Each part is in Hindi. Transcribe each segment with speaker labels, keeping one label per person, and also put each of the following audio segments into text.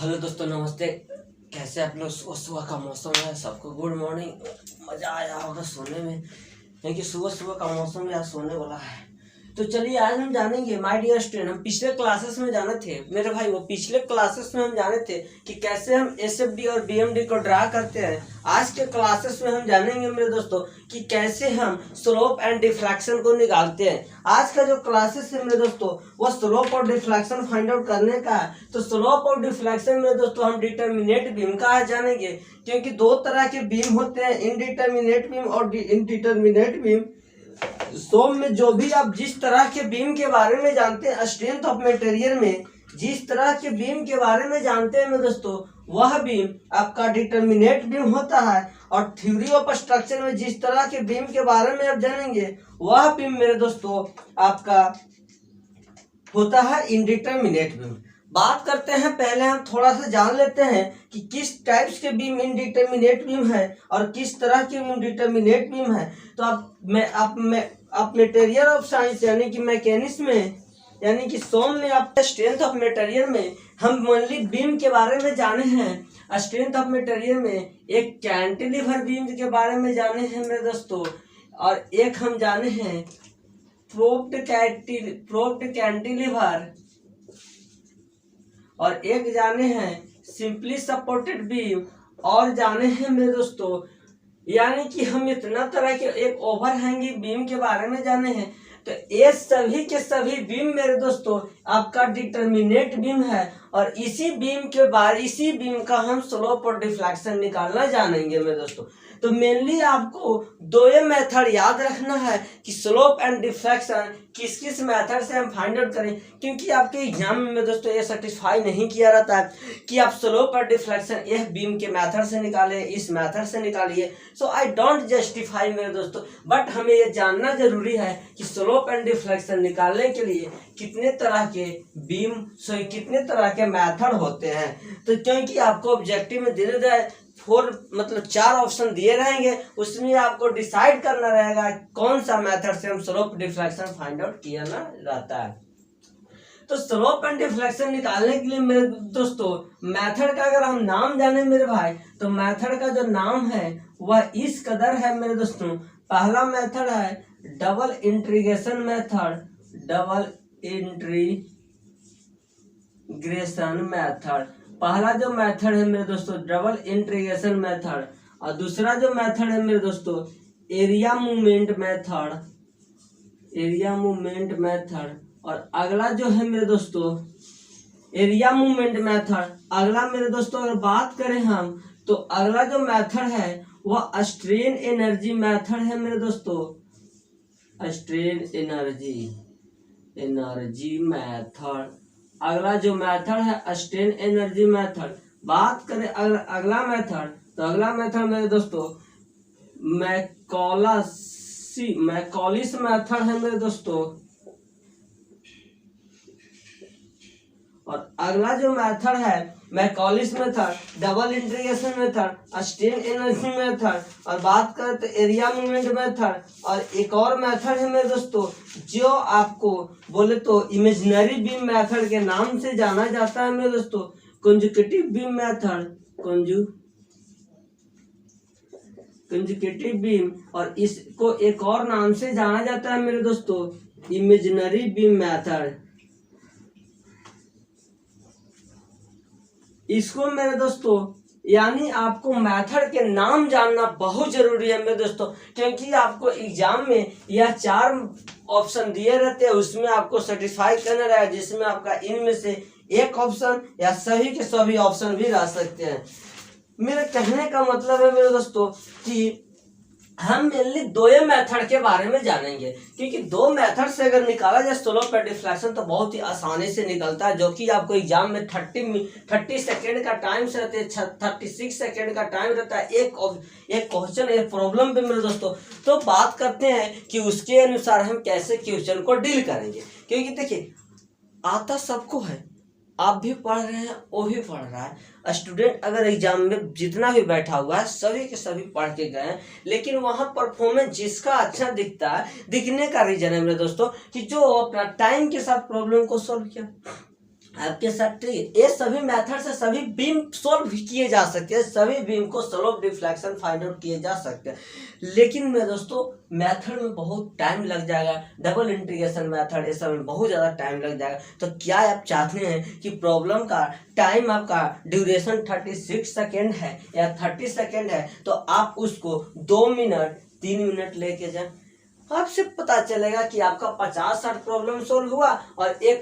Speaker 1: हेलो दोस्तों, नमस्ते। कैसे आप लोग? सुबह का मौसम है, सबको गुड मॉर्निंग। मज़ा आया होगा सोने में, क्योंकि सुबह सुबह का मौसम भी आज सोने वाला है। तो चलिए आज हम जानेंगे माय डियर स्टूडेंट। हम पिछले क्लासेस में जाने थे मेरे भाई, वो पिछले क्लासेस में हम जाने थे कि कैसे हम एसएफडी और बीएमडी को ड्रा करते हैं। आज के क्लासेस में हम जानेंगे मेरे दोस्तों कि कैसे हम स्लोप एंड डिफ्रैक्शन को निकालते हैं। आज का जो क्लासेस है मेरे दोस्तों वो स्लोप और डिफ्रैक्शन फाइंड आउट करने का है। तो स्लोप और डिफ्रैक्शन मेरे दोस्तों हम डिटर्मिनेट बीम का जानेंगे, क्योंकि दो तरह के बीम होते हैं, इनडिटर्मिनेट बीम और इनडिटर्मिनेट बीम। सोम में जो भी आप जिस तरह के बीम के बारे में जानते हैं, स्ट्रेंथ ऑफ मटेरियल में जिस तरह के बीम के बारे में जानते हैं मेरे दोस्तों, वह बीम आपका डिटर्मिनेट बीम होता है। और थ्योरी ऑफ स्ट्रक्चर में जिस तरह के बीम के बारे में आप जानेंगे, वह बीम मेरे दोस्तों आपका होता है इनडिटर्मिनेट बीम। बात करते हैं, पहले हम थोड़ा सा जान लेते हैं कि किस टाइप्स के बीम इनडिटर्मिनेट बीम है और किस तरह के बीम डिटर्मिनेट बीम है। तो आप मटेरियल ऑफ साइंस यानी कि मैकेनिक्स में, यानी कि सोम में आप स्ट्रेंथ ऑफ मटेरियल में हम ओनली बीम के बारे में जाने हैं। स्ट्रेंथ ऑफ मटेरियल में एक कैंटिलीवर बीम के बारे में जाने हैं मेरे दोस्तों, और एक हम जाने हैं प्रोप्ड कैंटिलीवर, और एक जाने हैं सिंपली सपोर्टेड बीम, और जाने हैं मेरे दोस्तों, यानी कि हम इतना तरह के एक ओवरहैंगिंग बीम के बारे में जाने हैं। तो ये सभी के सभी बीम मेरे दोस्तों आपका डिटर्मिनेट बीम है, और इसी बीम का हम स्लोप और डिफ्लेक्शन निकालना जानेंगे मेरे दोस्तों। तो मेनली आपको दो ये मेथड याद रखना है कि स्लोप एंड डिफ्लेक्शन किस किस मेथड से हम फाइंड आउट करें, क्योंकि आपके एग्जाम में दोस्तों ये सेटिस्फाई नहीं किया रहता है कि आप स्लोप और डिफ्लेक्शन यह बीम के मेथड से निकालें, इस मेथड से निकालिए। सो आई डोंट जस्टिफाई मेरे दोस्तों, बट हमें ये जानना जरूरी है कि स्लोप एंड डिफ्लेक्शन निकालने के लिए कितने तरह के कितने तरह के मेथड होते हैं। तो क्योंकि आपको ऑब्जेक्टिव में दिए गए 4 ऑप्शन दिए रहेंगे, उसमें आपको डिसाइड करना रहेगा कौन सा मेथड से हम स्लोप डिफ्लेक्शन फाइंड आउट किया ना रहता है। तो स्लोप एंड डिफ्लेक्शन निकालने के लिए मेरे दोस्तों मेथड का अगर हम नाम जाने मेरे भाई, तो मेथड का जो नाम है वह इस कदर है मेरे दोस्तों। पहला मेथड है double integration method, double integration method. पहला जो मेथड है मेरे दोस्तों डबल इंटीग्रेशन मेथड, और दूसरा जो मेथड है मेरे दोस्तों area movement method, area movement method. और अगला जो है मेरे दोस्तों एरिया मूवमेंट मेथड। अगला मेरे दोस्तों अगर बात करें हम, तो अगला जो मेथड है वह स्ट्रेन एनर्जी मेथड है मेरे दोस्तों, स्ट्रेन एनर्जी मेथड। अगला जो मेथड है स्ट्रेन एनर्जी मेथड। बात करें अगला मेथड, तो अगला मेथड मेरे दोस्तों मैकॉलिस मेथड है मेरे दोस्तों। और अगला जो मेथड है Macaulay's method, double integration method, strain energy method. और बात करें तो एरिया मूवमेंट मेथड। और एक और मेथड है मेरे दोस्तों जो आपको बोले तो इमेजिनरी बीम मेथड के नाम से जाना जाता है मेरे दोस्तों, conjugative beam method, conjugative beam. और इसको एक और नाम से जाना जाता है मेरे दोस्तों इमेजिनरी बीम मेथड। इसको मेरे दोस्तों यानी आपको मेथड के नाम जानना बहुत जरूरी है मेरे दोस्तों, क्योंकि आपको एग्जाम में यह 4 ऑप्शन दिए रहते हैं, उसमें आपको सेटिस्फाई करना रहेगा, जिसमें आपका इनमें से एक ऑप्शन या सभी के सभी ऑप्शन भी रह सकते हैं। मेरे कहने का मतलब है मेरे दोस्तों कि हम मेनली दो मेथड के बारे में जानेंगे, क्योंकि दो मेथड से अगर निकाला जाए स्लोप और डिफ्लेक्शन तो बहुत ही आसानी से निकलता है, जो कि आपको एग्जाम में 30 सेकेंड का टाइम से रहते हैं, 36 सेकेंड का टाइम रहता है एक क्वेश्चन एक प्रॉब्लम पे मेरे दोस्तों। तो बात करते हैं कि उसके अनुसार हम कैसे क्वेश्चन को डील करेंगे, क्योंकि देखिए आता सबको है, आप भी पढ़ रहे हैं, वो भी पढ़ रहा है। स्टूडेंट अगर एग्जाम में जितना भी बैठा हुआ है सभी के सभी पढ़ के गए हैं, लेकिन वहाँ परफॉर्मेंस जिसका अच्छा दिखता है, दिखने का रीजन है मेरे दोस्तों कि जो अपना टाइम के साथ प्रॉब्लम को सॉल्व किया। आपके साथ, ठीक है। ये सभी मेथड से सभी बीम सोल्व किए जा सकते हैं, सभी बीम को स्लोप डिफ्लेक्शन फाइंड आउट किए जा सकते हैं। लेकिन मेरे दोस्तों मेथड में बहुत टाइम लग जाएगा, डबल इंटीग्रेशन मेथड, ये सब में बहुत ज़्यादा टाइम लग जाएगा। तो क्या आप चाहते हैं कि प्रॉब्लम का टाइम आपका ड्यूरेशन 36 सेकेंड है या 30 सेकेंड है, तो आप उसको 2 मिनट 3 मिनट लेके जाए, आपसे पता चलेगा कि आपका 50-60 प्रॉब्लम सोल्व हुआ, और एक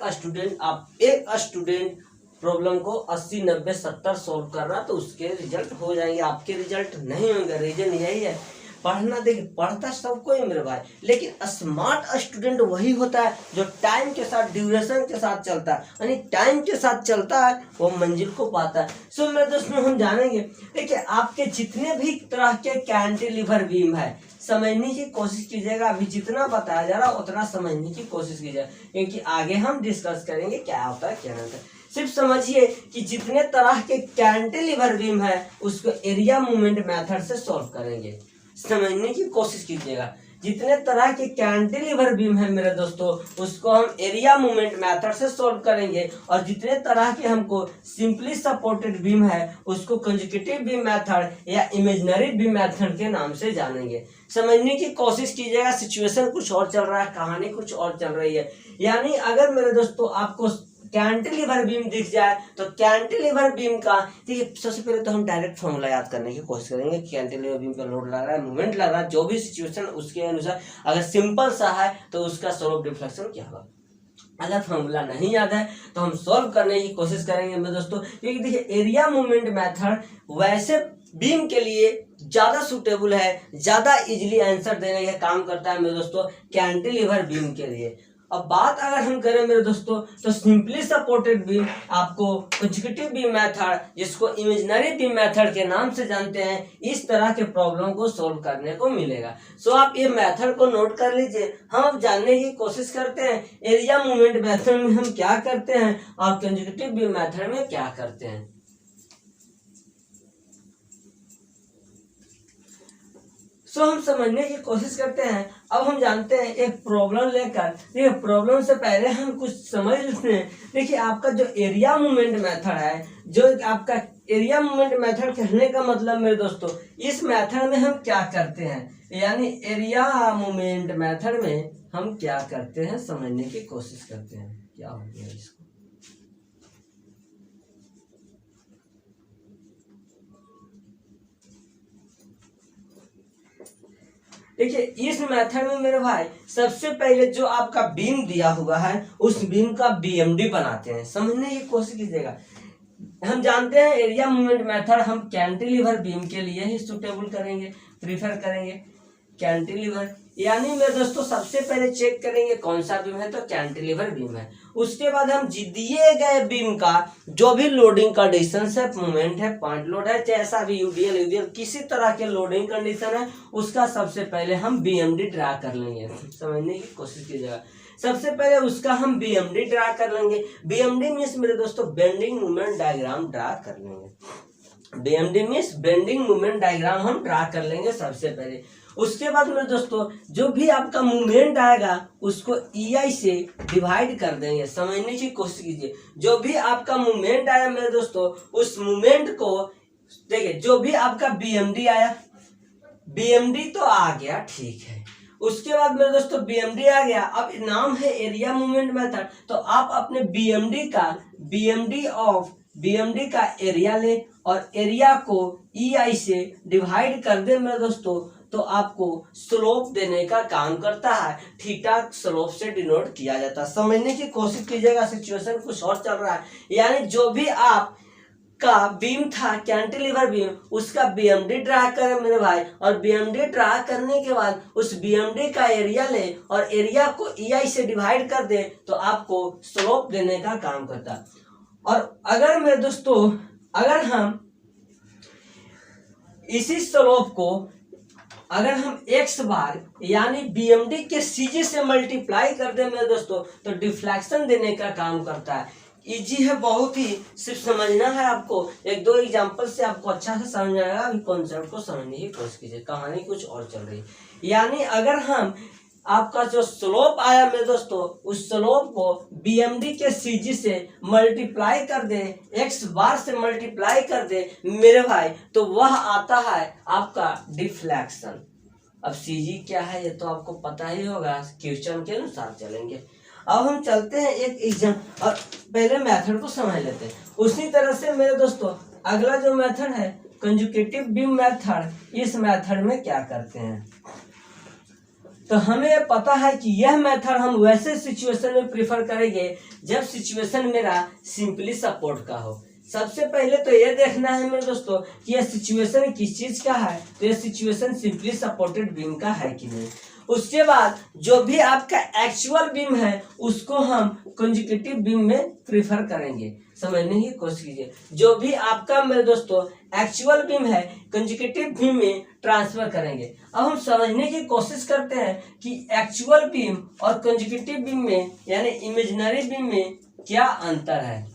Speaker 1: स्टूडेंट प्रॉब्लम को 80-90-70 सोल्व कर रहा, तो उसके रिजल्ट हो जाएंगे, आपके रिजल्ट नहीं होंगे। रीजन यही है। पढ़ना, देखिए पढ़ता सबको ही मेरे भाई, लेकिन स्मार्ट स्टूडेंट वही होता है जो टाइम के साथ, ड्यूरेशन के साथ चलता है, यानी टाइम के साथ चलता है, वो मंजिल को पाता है। सो मेरे दोस्तों हम जानेंगे, देखिए आपके जितने भी तरह के कैंटिलीवर बीम है, समझने की कोशिश कीजिएगा। अभी जितना बताया जा रहा है उतना समझने की कोशिश कीजिएगा, क्योंकि आगे हम डिस्कस करेंगे क्या होता है क्या नहीं होता है। सिर्फ समझिए कि जितने तरह के कैंटिलीवर बीम है उसको एरिया मूवमेंट मेथड से सॉल्व करेंगे। समझने की कोशिश कीजिएगा, जितने तरह के कैंटिलीवर बीम है मेरे दोस्तों उसको हम एरिया मूवमेंट मेथड से सॉल्व करेंगे, और जितने तरह के हमको सिंपली सपोर्टेड बीम है उसको कंसेक्यूटिव बीम मेथड या इमेजिनरी बीम मेथड के नाम से जानेंगे। समझने की कोशिश कीजिएगा, सिचुएशन कुछ और चल रहा है, कहानी कुछ और चल रही है। यानी अगर मेरे दोस्तों आपको कैंटिलीवर बीम दिख जाए तो कैंटिलीवर बीम का, देखिए सबसे पहले तो हम डायरेक्ट फॉर्मूला याद करने की कोशिश करेंगे। कैंटिलीवर बीम पर लोड लग रहा है, मूवमेंट लग रहा है, जो भी सिचुएशन उसके अनुसार, अगर सिंपल सा है तो उसका स्लोप डिफ्लेक्शन क्या होगा। अगर फॉर्मूला नहीं याद है तो हम सॉल्व करने की कोशिश करेंगे मेरे दोस्तों, क्योंकि देखिए एरिया मूवमेंट मेथड वैसे बीम के लिए ज्यादा सुटेबल है, ज्यादा इजीली आंसर देने का काम करता है मेरे दोस्तों कैंटिलीवर बीम के लिए। अब बात अगर हम करें मेरे दोस्तों तो सिंपली सपोर्टेड बीम आपको कंसेक्यूटिव बीम मेथड, जिसको इमेजिनरी बीम मेथड के नाम से जानते हैं, इस तरह के प्रॉब्लम को सॉल्व करने को मिलेगा। सो आप ये मेथड को नोट कर लीजिए। हम अब जानने की कोशिश करते हैं एरिया मूवमेंट मेथड में हम क्या करते हैं और कंसेक्यूटिव बीम मेथड में क्या करते हैं। सो हम समझने की कोशिश करते हैं। अब हम जानते हैं एक प्रॉब्लम लेकर, देखिए प्रॉब्लम से पहले हम कुछ समझ लेते हैं। देखिए आपका जो एरिया मूवमेंट मेथड है, जो आपका एरिया मूवमेंट मेथड कहने का मतलब मेरे दोस्तों, इस मेथड में हम क्या करते हैं, यानी एरिया मूवमेंट मेथड में हम क्या करते हैं समझने की कोशिश करते हैं। क्या हो गया इसको, देखिए इस मेथड में मेरे भाई सबसे पहले जो आपका बीम दिया हुआ है उस बीम का बीएमडी बनाते हैं। समझने की कोशिश कीजिएगा। हम जानते हैं एरिया मूवमेंट मेथड हम कैंटिलीवर बीम के लिए ही सुटेबल करेंगे, प्रीफर करेंगे कैंटिलीवर। यानी मेरे दोस्तों सबसे पहले चेक करेंगे कौन सा बीम है, तो कैंटिलीवर बीम है। उसके बाद हम दिए गए बीम का जो भी लोडिंग कंडीशन है, मूवमेंट है, पॉइंट लोड है, जैसा भी यूडीएल किसी तरह के लोडिंग कंडीशन है, उसका सबसे पहले हम बीएमडी ड्रा कर लेंगे। समझने की कोशिश कीजिएगा। सबसे पहले उसका हम बीएमडी ड्रा कर लेंगे। बीएमडी मीन्स मेरे दोस्तों बेंडिंग मूवमेंट डायग्राम ड्रा कर लेंगे। BMD means bending movement diagram हम ड्रा कर लेंगे सबसे पहले। उसके बाद मेरे दोस्तों जो भी आपका मूवमेंट आएगा उसको EI से डिवाइड कर देंगे। समझने की कोशिश कीजिए। जो भी आपका मूवमेंट आया मेरे दोस्तों उस मूवमेंट को देखिए, जो भी आपका बीएमडी आया, बीएमडी तो आ गया, ठीक है। उसके बाद मेरे दोस्तों बीएमडी आ गया, अब नाम है एरिया मूवमेंट मेथड, तो आप अपने बीएमडी का एरिया ले और एरिया को EI से डिवाइड कर दे मेरे दोस्तों, तो आपको स्लोप देने का काम करता है। थीटा स्लोप से डिनोट किया जाता है। समझने की कोशिश कीजिएगा, सिचुएशन कुछ और चल रहा है। यानी जो भी आप का बीम था कैंटिलीवर बीम, उसका बीएमडी ड्रा करें मेरे भाई, और बीएमडी ड्रा करने के बाद उस बीएमडी का एरिया ले और एरिया को EI से डिवाइड कर दे, तो आपको स्लोप देने का काम करता है। और अगर मेरे दोस्तों अगर हम इसी स्लोप को अगर हम x बार यानी बीएमडी के CG से मल्टीप्लाई कर दे मेरे दोस्तों, तो डिफ्लेक्शन देने का काम करता है। इजी है बहुत ही, सिर्फ समझना है आपको। एक दो एग्जांपल से आपको अच्छा से समझ आएगा। अभी कॉन्सेप्ट को समझने की कोशिश कीजिए, कहानी कुछ और चल रही है। यानी अगर हम आपका जो स्लोप आया मेरे दोस्तों, उस स्लोप को BMD के CG से मल्टीप्लाई कर दे, x बार से मल्टीप्लाई कर दे मेरे भाई, तो वह आता है आपका डिफ्लेक्शन। अब CG क्या है ये तो आपको पता ही होगा, क्वेश्चन के अनुसार चलेंगे। अब हम चलते हैं एक एग्जाम, और पहले मेथड को समझ लेते हैं। उसी तरह से मेरे दोस्तों अगला जो मेथड है कंजुगेटिव बीम मेथड, इस मेथड में क्या करते हैं, तो हमें पता है कि यह मेथड हम वैसे सिचुएशन में प्रीफर करेंगे जब सिचुएशन मेरा सिंपली सपोर्ट का हो। सबसे पहले तो ये देखना है मेरे दोस्तों कि यह सिचुएशन किस चीज का है, तो यह सिचुएशन सिंपली सपोर्टेड बीम का है कि नहीं। उसके बाद जो भी आपका एक्चुअल बीम है उसको हम कंजुगेटिव बीम में प्रीफर करेंगे। समझने की कोशिश कीजिए, जो भी आपका मेरे दोस्तों एक्चुअल बीम है कंजुगेटिव बीम में ट्रांसफर करेंगे। अब हम समझने की कोशिश करते हैं कि एक्चुअल बीम और कंजुगेटिव बीम में यानी इमेजिनरी बीम में क्या अंतर है।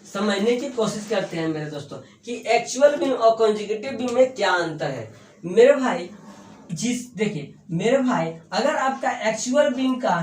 Speaker 1: समझने की कोशिश करते हैं मेरे दोस्तों कि एक्चुअल बीम और कंजुगेटिव बीम में क्या अंतर है। मेरे भाई देखिए मेरे भाई, अगर आपका एक्चुअल बीम का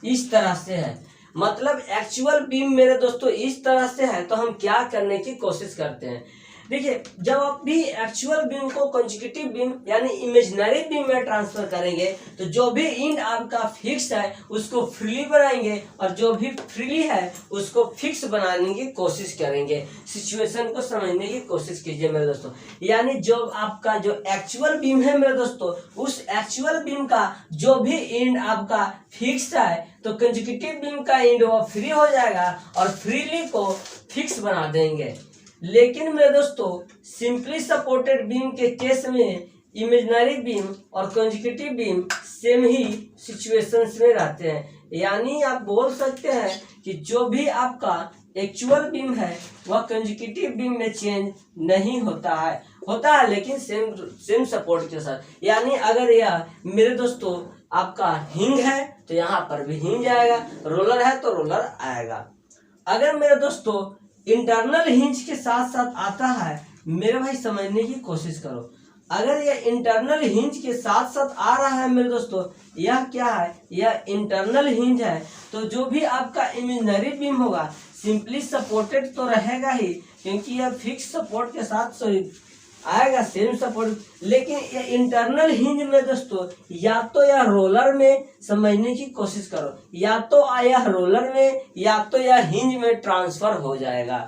Speaker 1: इस तरह से है, मतलब एक्चुअल बीम मेरे दोस्तों इस तरह से है, तो हम क्या करने की कोशिश करते हैं। देखिए जब आप भी एक्चुअल बीम को कंजुगेटिव बीम यानी इमेजिनरी बीम में ट्रांसफर करेंगे तो जो भी इंड आपका फिक्स है उसको फ्रीली बनाएंगे, और जो भी फ्रीली है उसको फिक्स बनाने की कोशिश करेंगे। सिचुएशन को समझने की कोशिश कीजिए मेरे दोस्तों, यानी जो आपका जो एक्चुअल बीम है मेरे दोस्तों, उस एक्चुअल बीम का जो भी इंड आपका फिक्स है तो कंजुगेटिव बीम का इंड वो फ्री हो जाएगा और फ्रीली को फिक्स बना देंगे। लेकिन मेरे दोस्तों सिंपली सपोर्टेड बीम के केस में इमेजिनरी बीम और कंजुगेटिव बीम सेम ही सिचुएशंस में रहते हैं। यानी आप बोल सकते हैं कि जो भी आपका एक्चुअल बीम है वह कंजुगेटिव बीम में चेंज नहीं होता है लेकिन सेम सपोर्ट के साथ। यानी अगर यह मेरे दोस्तों आपका हिंग है तो यहाँ पर भी हिंग आएगा, रोलर है तो रोलर आएगा। अगर मेरे दोस्तों इंटरनल हिंज के साथ साथ आता है, मेरे भाई समझने की कोशिश करो, अगर यह इंटरनल हिंज के साथ साथ आ रहा है मेरे दोस्तों, यह क्या है, यह इंटरनल हिंज है, तो जो भी आपका इमेजिनरी बीम होगा सिंपली सपोर्टेड तो रहेगा ही, क्योंकि यह फिक्स सपोर्ट के साथ आएगा सेम सपोर्ट। लेकिन ये इंटरनल हिंज में दोस्तों या तो यह रोलर में, समझने की कोशिश करो, या तो यह रोलर में या तो यह हिंज में ट्रांसफर हो जाएगा।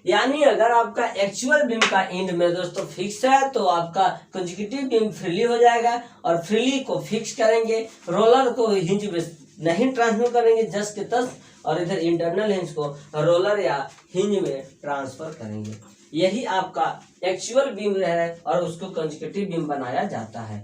Speaker 1: यानी अगर आपका एक्चुअल बीम का एंड में दोस्तों फिक्स है तो आपका कंजुगेटिव बीम फ्रीली हो जाएगा और फ्रीली को फिक्स करेंगे, रोलर को हिंज में नहीं ट्रांसफर करेंगे जस्ट के तस, और इधर इंटरनल हिंज को रोलर या हिंज में ट्रांसफर करेंगे। यही आपका एक्चुअल बीम है और उसको कंजुगेटिव बीम बनाया जाता है।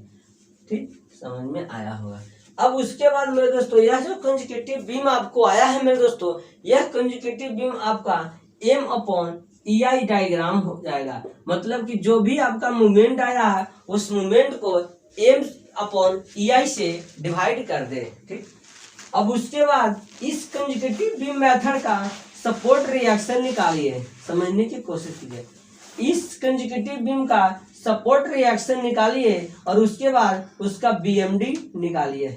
Speaker 1: ठीक, समझ में आया होगा। अब उसके बाद मेरे दोस्तों यह जो कंजुगेटिव बीम आपको आया है मेरे दोस्तों, यह कंजुगेटिव बीम आपका M/EI डायग्राम हो जाएगा। मतलब कि जो भी आपका मूवमेंट आया है उस मूवमेंट को M/EI से डिवाइड कर दे। ठीक, अब उसके बाद इस कंजुगेटिव बीम मेथड का सपोर्ट रिएक्शन निकालिए, समझने की कोशिश कीजिए। इस कंजुगेटिव बीम का सपोर्ट रिएक्शन निकालिए और उसके बाद उसका BMD निकालिए,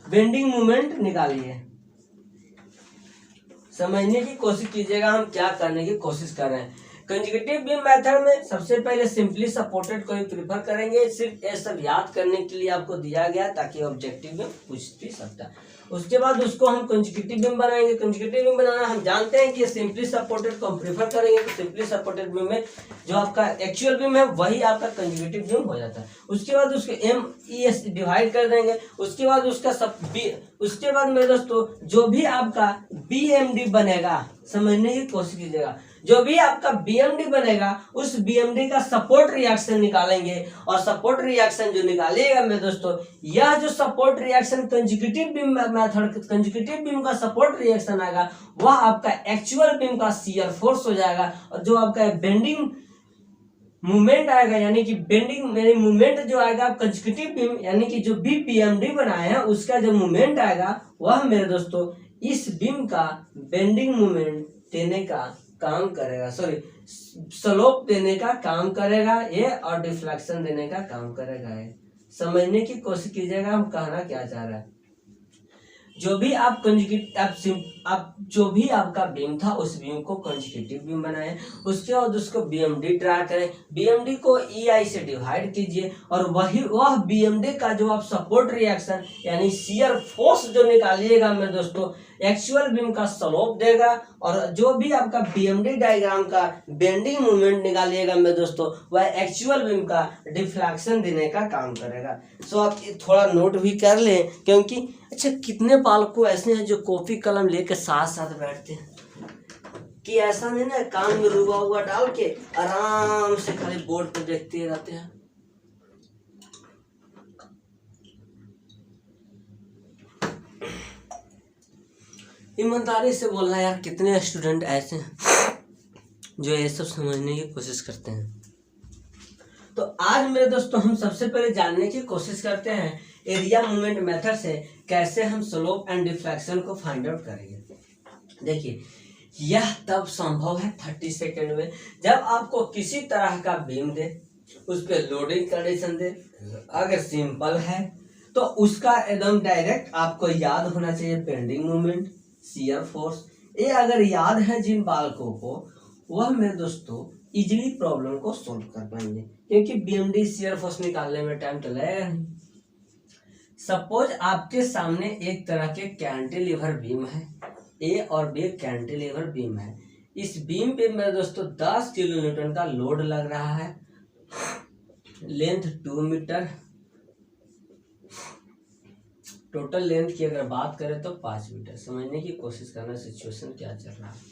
Speaker 1: बेंडिंग मोमेंट निकालिए। समझने की कोशिश कीजिएगा हम क्या करने की कोशिश कर रहे हैं। कंजुगेटिव बीम मेथड में सबसे पहले सिंपली सपोर्टेड को ही प्रीफर करेंगे, सिर्फ ये सब याद करने के लिए आपको दिया गया ताकि ऑब्जेक्टिव में पूछ भी सकता है। उसके बाद उसको हम कंजुगेटिव बीम बनाएंगे। कंजुगेटिव बीम बनाना हम जानते हैं कि सिंपली सपोर्टेड को हम प्रीफर करेंगे, तो सिंपली सपोर्टेड बीम में जो आपका एक्चुअल बीम है वही आपका कंजुगेटिव बीम हो जाता है। उसके बाद उसको MES डिवाइड कर देंगे। उसके बाद उसके बाद मेरे दोस्तों जो भी आपका BMD बनेगा, समझने की कोशिश कीजिएगा, जो भी आपका BMD बनेगा उस BMD का सपोर्ट रिएक्शन निकालेंगे, और सपोर्ट रिएक्शन जो निकालेगा मेरे दोस्तों, यह जो support reaction conjugative beam method, conjugative beam का सपोर्ट रिएक्शन आएगा वह आपका एक्चुअल बीम का शियर फोर्स हो जाएगा, और जो आपका बेंडिंग मूवमेंट आएगा यानी कि बेंडिंग मेरे मूवमेंट जो आएगा कंजुगेटिव बीम यानी कि जो भी BMD बनाए हैं उसका जो मूवमेंट आएगा वह मेरे दोस्तों इस बीम का बेंडिंग मूवमेंट देने का काम करेगा, स्लोप देने का काम करेगा ये और डिफ्लेक्शन देने का काम करेगा ये। समझने की कोशिश कीजिएगा हम कहना क्या चाह रहे हैं। जो भी आप कंजुगेट आप जो भी आपका बीम था उस बीम को कंजुगेटिव बीम बनाए, उसके बाद उसको बीएमडी ड्रा करें, बीएमडी को ईआई से डिवाइड कीजिए और वह बीएमडी का जो आप सपोर्ट रिएक्शन यानी शियर फोर्स जो निकालिएगा मेरे दोस्तों एक्चुअल बीम का स्लोप देगा और जो भी आपका बीएमडी डायग्राम का बेंडिंग मोमेंट निकालिएगा मेरे दोस्तों वह एक्चुअल बीम का डिफ्लेक्शन देने का काम करेगा। सो आप थोड़ा नोट भी कर लें क्योंकि अच्छा कितने बालकों ऐसे हैं जो कॉपी कलम लेकर साथ साथ बैठते हैं कि ऐसा नहीं ना कान में रुआ हुआ डाल के आराम से खाली बोर्ड पे देखते रहते हैं। ईमानदारी से बोलना यार कितने स्टूडेंट ऐसे हैं जो ये सब समझने की कोशिश करते हैं। तो आज मेरे दोस्तों हम सबसे पहले जानने की कोशिश करते हैं एरिया मूवमेंट मेथड से कैसे हम स्लोप एंड डिफ्लेक्शन को फाइंड आउट करेंगे। देखिए यह तब संभव है 30 सेकंड में जब आपको किसी तरह का बीम दे, उस पर लोडिंग कंडीशन दे, अगर सिंपल है तो उसका एकदम डायरेक्ट आपको याद होना चाहिए बेंडिंग मूवमेंट, शियर फोर्स। ये अगर याद है जिन बालकों को वह मेरे दोस्तों इजीली प्रॉब्लम को सोल्व कर पाएंगे क्योंकि बीएमडी शियर फोर्स निकालने में टाइम तो लगेगा नहीं। सपोज आपके सामने एक तरह के कैंटिलीवर बीम है, ए और बी कैंटिलीवर बीम है। इस बीम पे मेरे दोस्तों 10 किलो न्यूटन का लोड लग रहा है, लेंथ 2 मीटर, टोटल लेंथ की अगर बात करें तो 5 मीटर। समझने की कोशिश करना सिचुएशन क्या चल रहा है।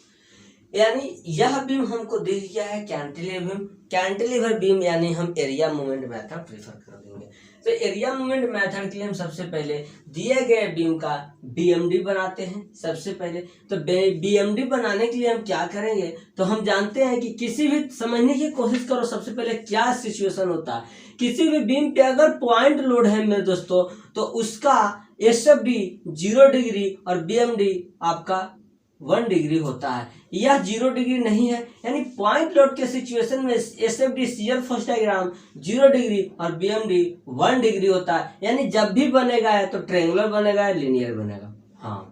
Speaker 1: यानी यह बीम हमको दिख गया है कैंटिलीवर बीम यानी हम एरिया मूवमेंट मेथड प्रेफर कर देंगे। तो एरिया मूवमेंट मेथड के लिए हम सबसे पहले दिए गए बीम का बीएमडी बनाते हैं। सबसे पहले तो बीएमडी बनाने के लिए हम क्या करेंगे तो हम जानते हैं कि किसी भी समझने की कोशिश करो सबसे पहले क्या सिचुएशन होता है। किसी भी बीम पे अगर पॉइंट लोड है मेरे दोस्तों तो उसका एसएफडी 0 डिग्री और बीएमडी आपका 1 डिग्री होता है। यह 0 डिग्री नहीं है यानी पॉइंट लोड के सिचुएशन में SFD shear force diagram 0 degree और बीएमडी 1 डिग्री होता है। यानी जब भी बनेगा है तो ट्रायंगुलर बनेगा या लीनियर बनेगा। हाँ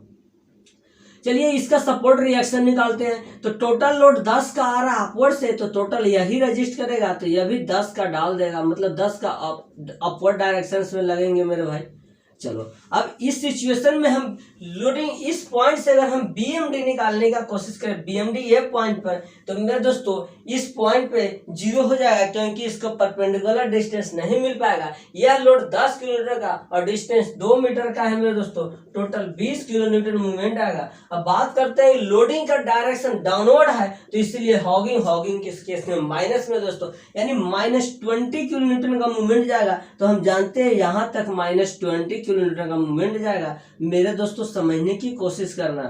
Speaker 1: चलिए इसका सपोर्ट रिएक्शन निकालते हैं। तो टोटल लोड 10 का आ रहा है अपवर्ड से तो टोटल यही रजिस्ट करेगा तो यह भी 10 का डाल देगा, मतलब 10 का अपवर्ड डायरेक्शन में लगेंगे मेरे भाई। चलो अब इस सिचुएशन में हम लोडिंग इस पॉइंट से अगर हम बीएमडी निकालने का कोशिश करें बीएमडी ये पॉइंट पर तो मेरे दोस्तों इस पॉइंट पे 0 हो जाएगा क्योंकि इसको परपेंडिकुलर डिस्टेंस नहीं मिल पाएगा। यह लोड 10 किलोमीटर का और डिस्टेंस 2 मीटर का है मेरे दोस्तों, टोटल 20 किलो न्यूटन मूवमेंट आएगा। अब बात करते हैं लोडिंग का डायरेक्शन डाउनवर्ड है तो इसीलिए हॉगिंग किस केस में माइनस में दोस्तों यानी -20 किलो न्यूटन का मूवमेंट जाएगा। तो हम जानते हैं यहाँ तक -20 किलो न्यूटन का मूवमेंट जाएगा। मेरे दोस्तों समझने की कोशिश करना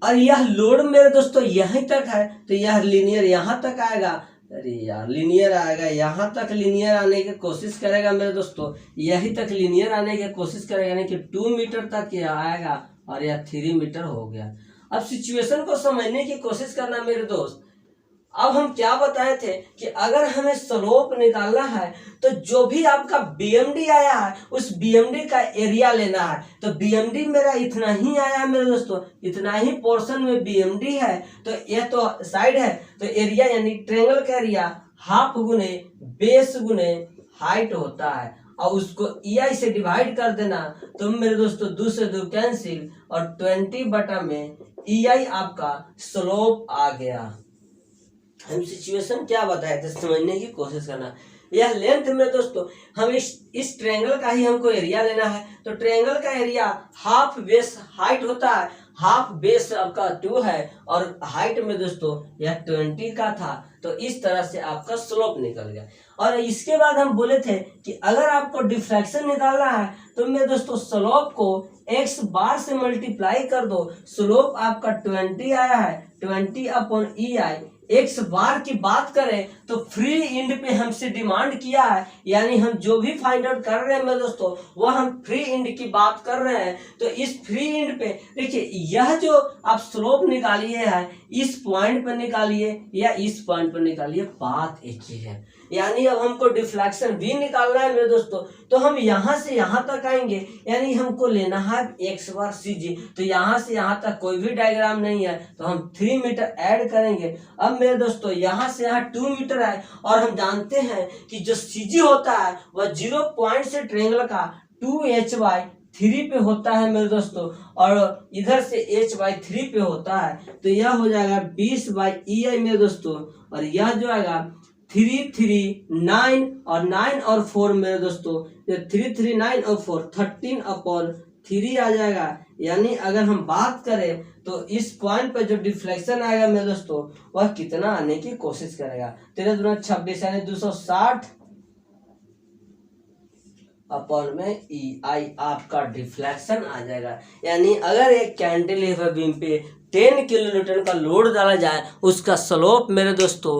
Speaker 1: और यह लोड मेरे दोस्तों यहीं तक है तो यह लीनियर यहाँ तक आएगा। अरे यार लीनियर आएगा यहाँ तक, लीनियर आने की कोशिश करेगा मेरे दोस्तों, यहीं तक लीनियर आने की कोशिश करेगा यानी कि 2 मीटर तक यह आएगा और यह 3 मीटर हो गया। अब सिचुएशन को समझने की कोशिश करना मेरे दोस्त। अब हम क्या बताए थे कि अगर हमें स्लोप निकालना है तो जो भी आपका बीएमडी आया है उस बीएमडी का एरिया लेना है। तो बीएमडी मेरा इतना ही आया है मेरे दोस्तों, इतना ही पोर्शन में बीएमडी है तो यह तो साइड है तो एरिया यानी ट्रायंगल का एरिया हाफ गुने बेस गुने हाइट होता है और उसको ईआई से डिवाइड कर देना तो मेरे दोस्तों 2 से 2 कैंसिल और 20 बटा में ईआई आपका स्लोप आ गया। हम सिचुएशन क्या बताए थे समझने की कोशिश करना। यह लेंथ में दोस्तों हम इस ट्रायंगल का ही हमको एरिया लेना है तो ट्रायंगल का एरिया हाफ बेस हाइट होता है, हाफ बेस आपका 2 है और हाइट में दोस्तों यह 20 का था तो इस तरह से आपका स्लोप निकल गया। और इसके बाद हम बोले थे कि अगर आपको डिफ्लेक्शन निकालना है तो मेरे दोस्तों स्लोप को x बार से मल्टीप्लाई कर दो। स्लोप आपका 20 आया है 20 अपॉन EI, एक्स बार की बात करें तो फ्री इंड पे हमसे डिमांड किया है, यानी हम जो भी फाइंड आउट कर रहे हैं मेरे दोस्तों वह हम फ्री इंड की बात कर रहे हैं। तो इस फ्री इंड पे देखिए, यह जो आप स्लोप निकालिए है इस पॉइंट पर निकालिए या इस पॉइंट पर निकालिए, बात एक ही है। यानी अब हमको डिफ्लेक्शन भी निकालना है मेरे दोस्तों, तो हम यहाँ से यहाँ तक आएंगे, यानी हमको लेना है एक्स बार सी जी। तो यहाँ से यहाँ तक कोई भी डायग्राम नहीं है तो हम 3 मीटर ऐड करेंगे। अब मेरे दोस्तों यहाँ से यहाँ 2 मीटर है, और हम जानते हैं कि जो सी जी होता है वह 0 पॉइंट से ट्रेंगल का 2h/3 पे होता है मेरे दोस्तों, और इधर से h/3 पे होता है। तो यह हो जाएगा 20/EI मेरे दोस्तों, और यह जो आएगा 3, 3, 9 और 9 और 4 मेरे दोस्तों, ये 3, 3, 9 और 4 13/3 आ जाएगा। यानी अगर हम बात करें तो इस पॉइंट पर जो डिफ्लेक्शन आएगा मेरे दोस्तों वह कितना आने की कोशिश करेगा, 13 दूना 26 यानी 260 अपॉन में EI आपका डिफ्लेक्शन आ जाएगा। यानी अगर एक कैंटिलीवर बीम पे 10 किलो न्यूटन का लोड डाला जाए उसका स्लोप मेरे दोस्तों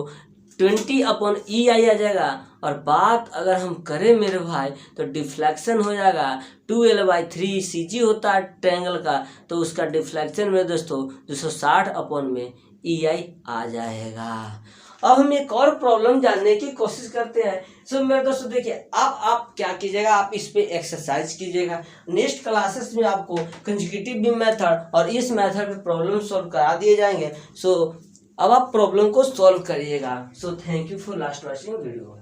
Speaker 1: 20/EI आ जाएगा। और बात अगर हम करें मेरे भाई तो डिफ्लेक्शन हो जाएगा 2L/3 CG होता है ट्रायंगल का, तो उसका डिफ्लेक्शन मेरे दोस्तों 260/EI आ जाएगा। अब हम एक और प्रॉब्लम जानने की कोशिश करते हैं। सो मेरे दोस्तों देखिए, अब आप क्या कीजिएगा, आप इस पे एक्सरसाइज कीजिएगा। नेक्स्ट क्लासेस में आपको कंसेक्यूटिव बीम मेथड और इस मेथड पे प्रॉब्लम सॉल्व करा दिए जाएंगे। सो अब आप प्रॉब्लम को सॉल्व करिएगा। So thank you for last watching video.